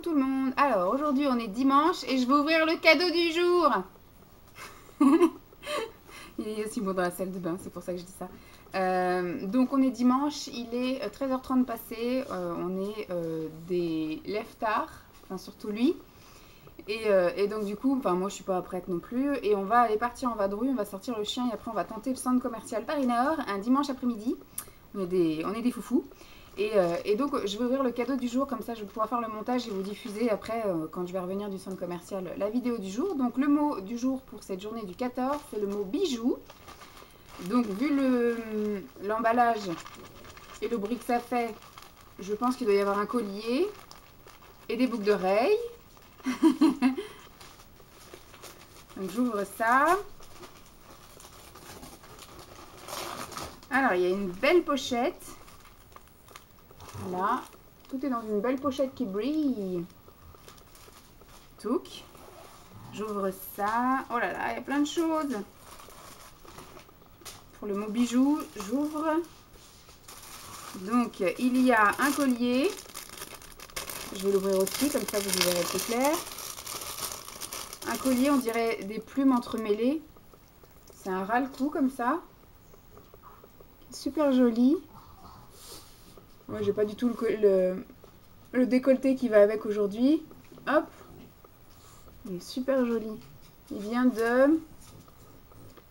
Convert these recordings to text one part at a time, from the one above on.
Coucou tout le monde. Alors aujourd'hui on est dimanche et je vais ouvrir le cadeau du jour. Il est aussi bon dans la salle de bain, c'est pour ça que je dis ça. Donc on est dimanche, il est 13h30 passé, on est des lève-tard, enfin surtout lui. Et donc du coup, moi je suis pas prête non plus. Et on va aller partir en vadrouille, on va sortir le chien et après on va tenter le centre commercial Paris Nord un dimanche après-midi. On est des foufous. Et donc je vais ouvrir le cadeau du jour, comme ça je vais pouvoir faire le montage et vous diffuser après, quand je vais revenir du centre commercial, la vidéo du jour. Donc le mot du jour pour cette journée du 14, c'est le mot bijou. Donc vu l'emballage et le bruit que ça fait, je pense qu'il doit y avoir un collier et des boucles d'oreilles. Donc j'ouvre ça. Alors il y a une belle pochette. Là, tout est dans une belle pochette qui brille. Touc. J'ouvre ça. Oh là là, il y a plein de choses. Pour le mot bijou, j'ouvre. Donc, il y a un collier. Je vais l'ouvrir aussi, comme ça vous y verrez plus clair. Un collier, on dirait des plumes entremêlées. C'est un ras-le-cou comme ça. Super joli. Moi, j'ai pas du tout le décolleté qui va avec aujourd'hui. Hop. Il est super joli. Il vient de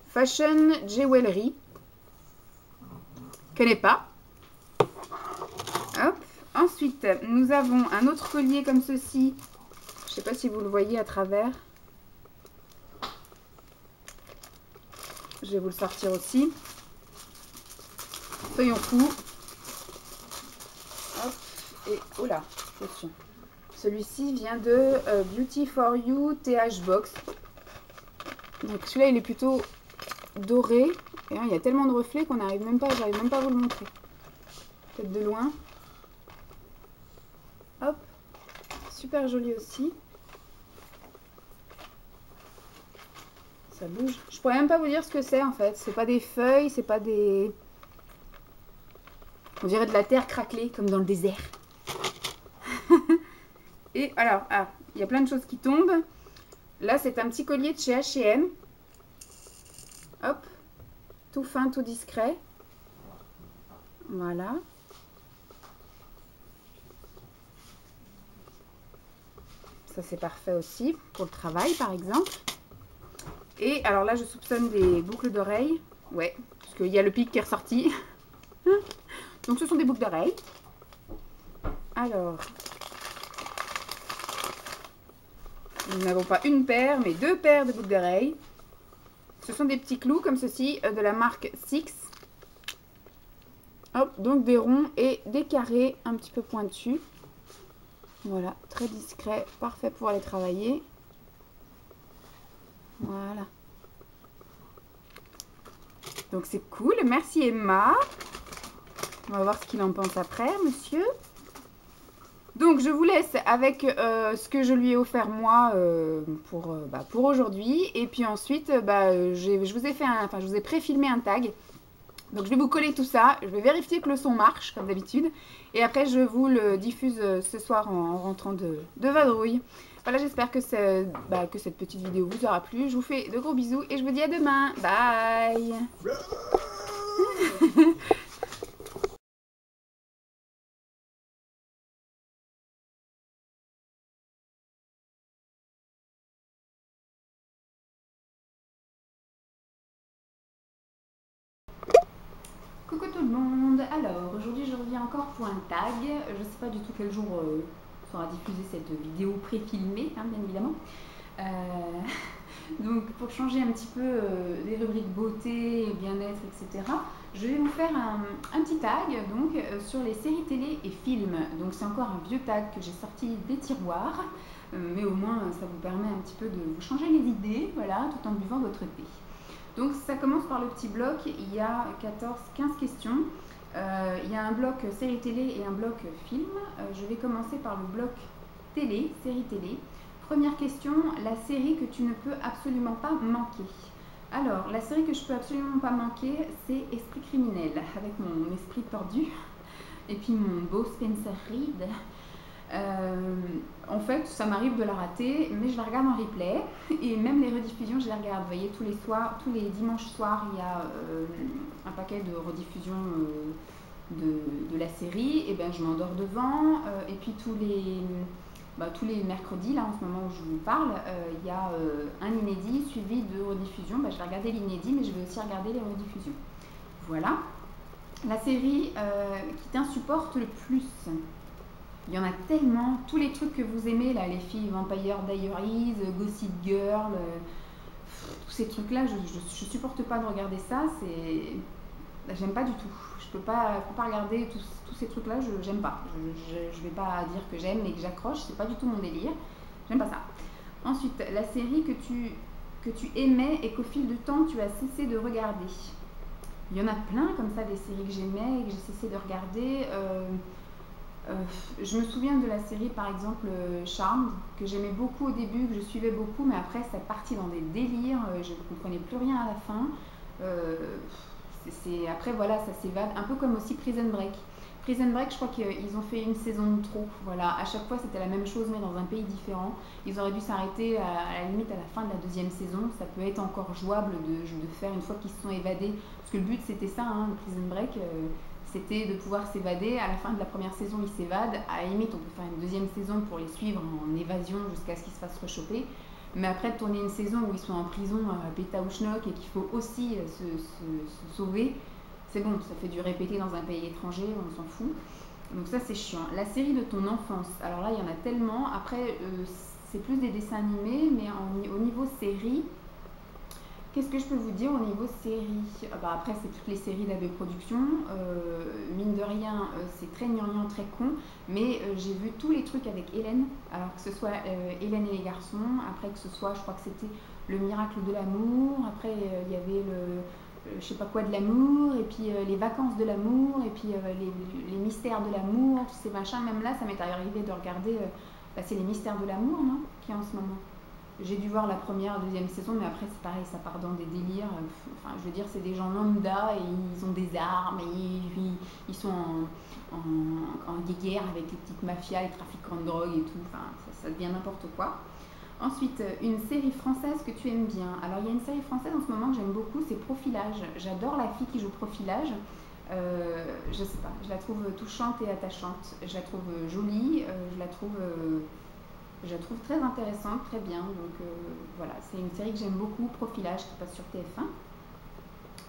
Fashion Jewelry. Je connais pas. Hop. Ensuite, nous avons un autre collier comme ceci. Je sais pas si vous le voyez à travers. Je vais vous le sortir aussi. Soyons fous. Hop. Et oh là, attention. Celui-ci vient de Beauty for You TH Box. Donc celui-là, il est plutôt doré. Et il y a tellement de reflets qu'on n'arrive même pas, j'arrive même pas à vous le montrer. Peut-être de loin. Hop. Super joli aussi. Ça bouge. Je pourrais même pas vous dire ce que c'est en fait. C'est pas des feuilles, c'est pas des... On dirait de la terre craquelée, comme dans le désert. Et alors, il y a plein de choses qui tombent. Là, c'est un petit collier de chez H&M. Hop. Tout fin, tout discret. Voilà. Ça, c'est parfait aussi pour le travail, par exemple. Et alors là, je soupçonne des boucles d'oreilles. Ouais, parce qu'il y a le pic qui est ressorti. Donc, ce sont des boucles d'oreilles. Alors, nous n'avons pas une paire, mais deux paires de boucles d'oreilles. Ce sont des petits clous comme ceci, de la marque Six. Hop, donc des ronds et des carrés un petit peu pointus. Voilà, très discret, parfait pour aller travailler. Voilà. Donc c'est cool, merci Emma. On va voir ce qu'il en pense après, monsieur. Donc je vous laisse avec ce que je lui ai offert moi pour aujourd'hui. Et puis ensuite, je vous ai fait je vous ai pré-filmé un tag. Donc je vais vous coller tout ça. Je vais vérifier que le son marche, comme d'habitude. Et après, je vous le diffuse ce soir en rentrant de vadrouille. Voilà, j'espère que cette petite vidéo vous aura plu. Je vous fais de gros bisous et je vous dis à demain. Bye. Coucou tout le monde. Alors aujourd'hui je reviens encore pour un tag. Je ne sais pas du tout quel jour sera diffusée cette vidéo pré-filmée, hein, bien évidemment. Donc pour changer un petit peu des rubriques beauté, bien-être, etc. Je vais vous faire un petit tag donc sur les séries télé et films. Donc c'est encore un vieux tag que j'ai sorti des tiroirs, mais au moins ça vous permet un petit peu de vous changer les idées, voilà, tout en buvant votre thé. Donc ça commence par le petit bloc, il y a 15 questions. Il y a un bloc série télé et un bloc film. Je vais commencer par le bloc télé, série télé. Première question, la série que tu ne peux absolument pas manquer. Alors, la série que je peux absolument pas manquer, c'est Esprit criminel, avec mon esprit tordu et puis mon beau Spencer Reid. On fait, ça m'arrive de la rater, mais je la regarde en replay. Et même les rediffusions, je les regarde. Vous voyez, tous les soirs, tous les dimanches soirs, il y a un paquet de rediffusions de la série. Et ben, je m'endors devant. Et puis tous les mercredis, là, en ce moment où je vous parle, il y a un inédit suivi de rediffusion. Ben, je vais regarder l'inédit, mais je vais aussi regarder les rediffusions. Voilà. La série qui t'insupporte le plus. Il y en a tellement, tous les trucs que vous aimez là, les filles Vampire Diaries, Gossip Girl, tous ces trucs là, je supporte pas de regarder ça, j'aime pas du tout. Faut pas regarder tous ces trucs là, j'aime pas. Je vais pas dire que j'aime et que j'accroche, c'est pas du tout mon délire. J'aime pas ça. Ensuite, la série que tu aimais et qu'au fil du temps tu as cessé de regarder. Il y en a plein comme ça, des séries que j'aimais et que j'ai cessé de regarder. Je me souviens de la série par exemple Charmed, que j'aimais beaucoup au début, que je suivais beaucoup, mais après ça partit dans des délires, je ne comprenais plus rien à la fin. Après voilà, ça s'évade, un peu comme aussi Prison Break. Prison Break, je crois qu'ils ont fait une saison de trop. Voilà, à chaque fois c'était la même chose mais dans un pays différent. Ils auraient dû s'arrêter à la limite à la fin de la deuxième saison. Ça peut être encore jouable de faire une fois qu'ils se sont évadés. Parce que le but c'était ça, hein, Prison Break. C'était de pouvoir s'évader. À la fin de la première saison, ils s'évadent. À la limite, on peut faire une deuxième saison pour les suivre en évasion jusqu'à ce qu'ils se fassent rechoper. Mais après, de tourner une saison où ils sont en prison à péta ou schnock et qu'il faut aussi se sauver, c'est bon, ça fait du répéter dans un pays étranger, on s'en fout. Donc ça, c'est chiant. La série de ton enfance, alors là, il y en a tellement. Après, c'est plus des dessins animés, mais au niveau série, qu'est-ce que je peux vous dire au niveau série? Après, c'est toutes les séries d'AB Productions. Mine de rien, c'est très gnangnan, très con. Mais j'ai vu tous les trucs avec Hélène. Alors que ce soit Hélène et les garçons. Après que ce soit, je crois que c'était Le miracle de l'amour. Après, il y avait je sais pas quoi de l'amour. Et puis les vacances de l'amour. Et puis les mystères de l'amour. Tous ces machins. Même là, ça m'est arrivé de regarder... c'est les mystères de l'amour, non? Qui est en ce moment. J'ai dû voir la première, la deuxième saison, mais après c'est pareil, ça part dans des délires. Enfin, je veux dire, c'est des gens lambda et ils ont des armes et ils sont en guerre avec les petites mafias, les trafiquants de drogue et tout. Enfin, ça devient n'importe quoi. Ensuite, une série française que tu aimes bien. Alors, il y a une série française en ce moment que j'aime beaucoup, c'est Profilage. J'adore la fille qui joue Profilage. Je sais pas, je la trouve touchante et attachante. Je la trouve jolie, je la trouve très intéressante, très bien. Donc voilà, c'est une série que j'aime beaucoup, Profilage, qui passe sur TF1.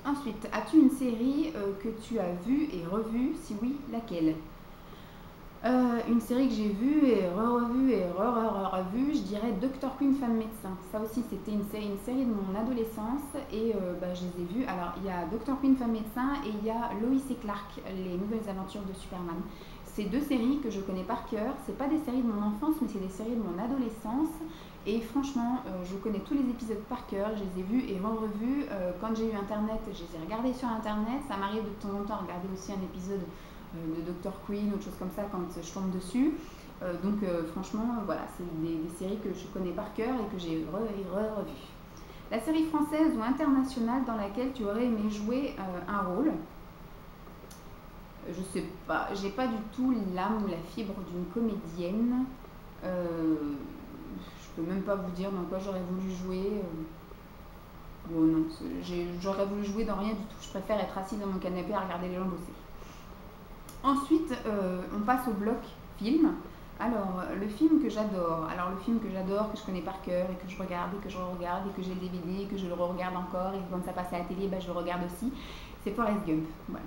Ensuite, as-tu une série que tu as vue et revue? Si oui, laquelle? Une série que j'ai vue et revue et revue, je dirais Dr. Queen Femme Médecin. Ça aussi, c'était une série de mon adolescence et je les ai vues. Alors, il y a Dr. Queen Femme Médecin et il y a Lois et Clark, les nouvelles aventures de Superman. C'est deux séries que je connais par cœur. C'est pas des séries de mon enfance, mais c'est des séries de mon adolescence. Et franchement, je connais tous les épisodes par cœur. Je les ai vus et revus. Quand j'ai eu Internet, je les ai regardés sur Internet. Ça m'arrive de temps en temps regarder aussi un épisode de Dr. Queen, autre chose comme ça quand je tombe dessus. Franchement, voilà, c'est des séries que je connais par cœur et que j'ai revues. La série française ou internationale dans laquelle tu aurais aimé jouer un rôle? Je sais pas, j'ai pas du tout l'âme ou la fibre d'une comédienne. Je peux même pas vous dire dans quoi j'aurais voulu jouer. Bon, non, j'aurais voulu jouer dans rien du tout. Je préfère être assise dans mon canapé à regarder les gens bosser. Ensuite, on passe au bloc film. Alors, le film que j'adore, que je connais par cœur et que je regarde et que je re-regarde et que j'ai le DVD et que je le re-regarde encore et que quand ça passe à la télé, je le regarde aussi, c'est Forrest Gump. Voilà.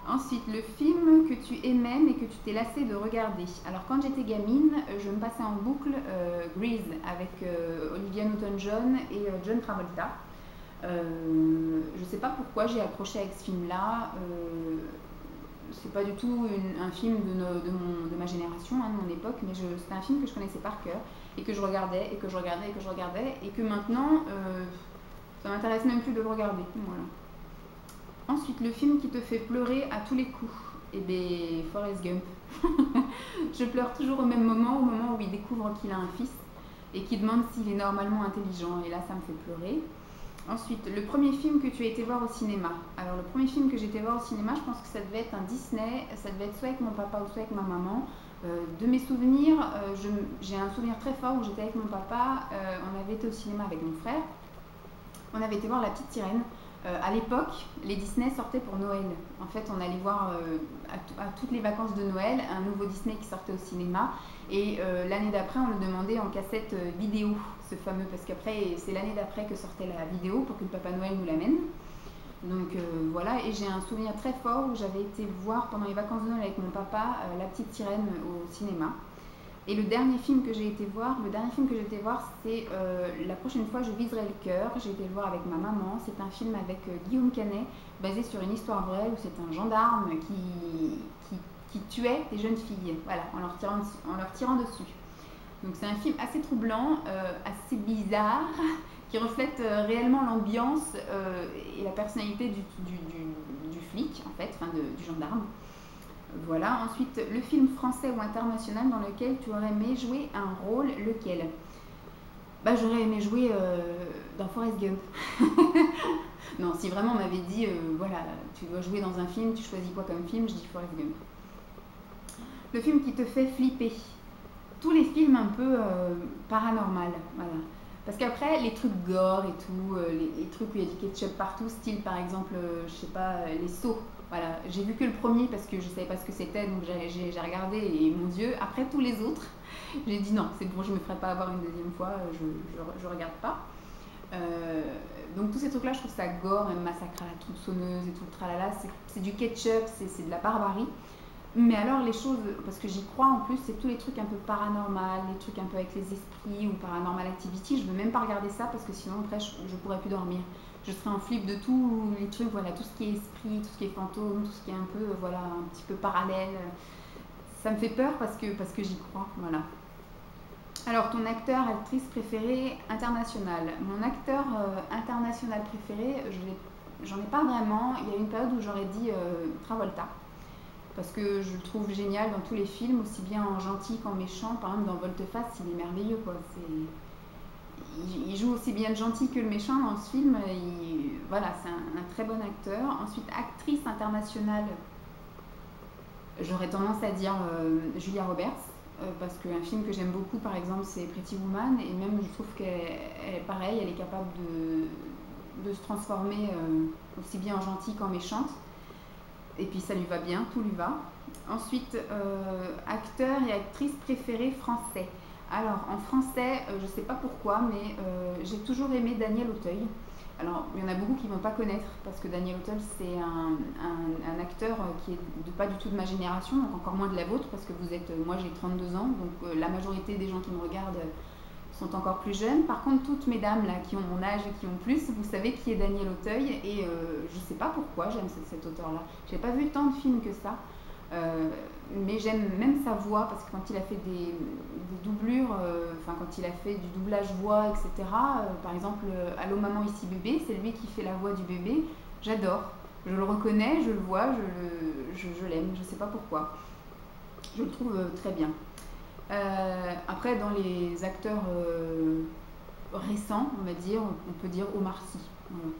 Ensuite, le film que tu aimais mais que tu t'es lassé de regarder. Alors, quand j'étais gamine, je me passais en boucle Grease avec Olivia Newton-John et John Travolta. Je sais pas pourquoi j'ai accroché avec ce film-là. C'est pas du tout un film de ma génération, hein, de mon époque, mais c'était un film que je connaissais par cœur et que je regardais et que je regardais et que je regardais et que maintenant ça m'intéresse même plus de le regarder. Voilà. Ensuite, le film qui te fait pleurer à tous les coups. Eh bien, Forrest Gump. Je pleure toujours au moment où il découvre qu'il a un fils et qu'il demande s'il est normalement intelligent. Et là, ça me fait pleurer. Ensuite, le premier film que tu as été voir au cinéma. Alors, le premier film que j'ai été voir au cinéma, je pense que ça devait être un Disney. Ça devait être soit avec mon papa ou soit avec ma maman. De mes souvenirs, j'ai un souvenir très fort où j'étais avec mon papa, on avait été au cinéma avec mon frère, on avait été voir La Petite Sirène. À l'époque, les Disney sortaient pour Noël. En fait, on allait voir à toutes les vacances de Noël un nouveau Disney qui sortait au cinéma. Et l'année d'après, on le demandait en cassette vidéo, ce fameux, parce qu'après, c'est l'année d'après que sortait la vidéo pour que le Papa Noël nous l'amène. Donc voilà, et j'ai un souvenir très fort où j'avais été voir pendant les vacances de Noël avec mon papa La Petite Sirène au cinéma. Et le dernier film que j'ai été voir, c'est La prochaine fois je viserai le cœur. J'ai été le voir avec ma maman. C'est un film avec Guillaume Canet, basé sur une histoire vraie où c'est un gendarme qui tuait des jeunes filles, voilà, en leur tirant dessus. Donc c'est un film assez troublant, assez bizarre, qui reflète réellement l'ambiance et la personnalité du flic, en fait, enfin du gendarme. Voilà, ensuite, le film français ou international dans lequel tu aurais aimé jouer un rôle, lequel? Bah, j'aurais aimé jouer dans Forrest Gump. Non, si vraiment on m'avait dit, voilà, tu dois jouer dans un film, tu choisis quoi comme film, je dis Forrest Gump. Le film qui te fait flipper. Tous les films un peu paranormal, voilà. Parce qu'après, les trucs gore et tout, les trucs où il y a du ketchup partout, style par exemple, je sais pas, les Sauts. Voilà, j'ai vu que le premier parce que je savais pas ce que c'était, donc j'ai regardé et mon Dieu, après tous les autres, j'ai dit non, c'est bon, je me ferai pas avoir une deuxième fois, je regarde pas. Donc tous ces trucs-là, je trouve ça gore, même Massacre à la tronçonneuse et tout le tralala, c'est du ketchup, c'est de la barbarie. Mais alors les choses, parce que j'y crois en plus, c'est tous les trucs un peu paranormal, les trucs un peu avec les esprits ou paranormal activity, je veux même pas regarder ça parce que sinon après je pourrais plus dormir. Je serais en flip de tous les trucs, voilà, tout ce qui est esprit, tout ce qui est fantôme, tout ce qui est un peu, voilà, un petit peu parallèle. Ça me fait peur parce que j'y crois, voilà. Alors, ton acteur, actrice préférée international. Mon acteur international préféré, j'en ai pas vraiment. Il y a une période où j'aurais dit Travolta. Parce que je le trouve génial dans tous les films, aussi bien en gentil qu'en méchant. Par exemple, dans Volte-Face, il est merveilleux, quoi. Il joue aussi bien le gentil que le méchant dans ce film. Voilà, c'est un très bon acteur. Ensuite, actrice internationale, j'aurais tendance à dire Julia Roberts. Parce qu'un film que j'aime beaucoup, par exemple, c'est Pretty Woman. Et même, je trouve qu'elle est pareille, elle est capable de se transformer aussi bien en gentille qu'en méchante. Et puis ça lui va bien, tout lui va. Ensuite, acteur et actrice préférée français. Alors, en français, je ne sais pas pourquoi, mais j'ai toujours aimé Daniel Auteuil. Alors, il y en a beaucoup qui ne vont pas connaître, parce que Daniel Auteuil, c'est un acteur qui est pas du tout de ma génération, donc encore moins de la vôtre, parce que moi j'ai 32 ans, donc la majorité des gens qui me regardent sont encore plus jeunes. Par contre, toutes mes dames là, qui ont mon âge et qui ont plus, vous savez qui est Daniel Auteuil, et je ne sais pas pourquoi j'aime cet auteur-là. Je n'ai pas vu tant de films que ça. Mais j'aime même sa voix parce que quand il a fait des doublures, quand il a fait du doublage voix, etc. Par exemple, Allô maman ici bébé, c'est lui qui fait la voix du bébé. J'adore, je le reconnais, je le vois, je l'aime, je sais pas pourquoi. Je le trouve très bien. Après, dans les acteurs récents, on va dire, on peut dire Omar Sy. Voilà.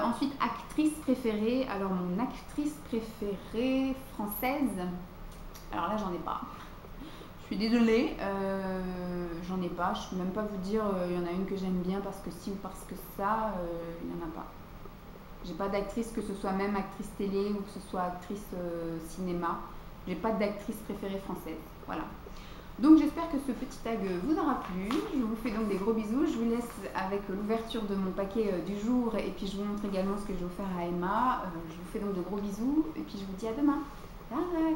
Ensuite, actrice préférée. Alors, mon actrice préférée française, alors là, j'en ai pas. Je suis désolée, j'en ai pas. Je peux même pas vous dire, il y en a une que j'aime bien parce que si ou parce que ça, il n'y en a pas. J'ai pas d'actrice, que ce soit même actrice télé ou que ce soit actrice cinéma. J'ai pas d'actrice préférée française. Voilà. Donc j'espère que ce petit tag vous aura plu. Je vous fais donc des gros bisous. Je vous laisse avec l'ouverture de mon paquet du jour et puis je vous montre également ce que je vais offrir à Emma. Je vous fais donc de gros bisous et puis je vous dis à demain. Bye.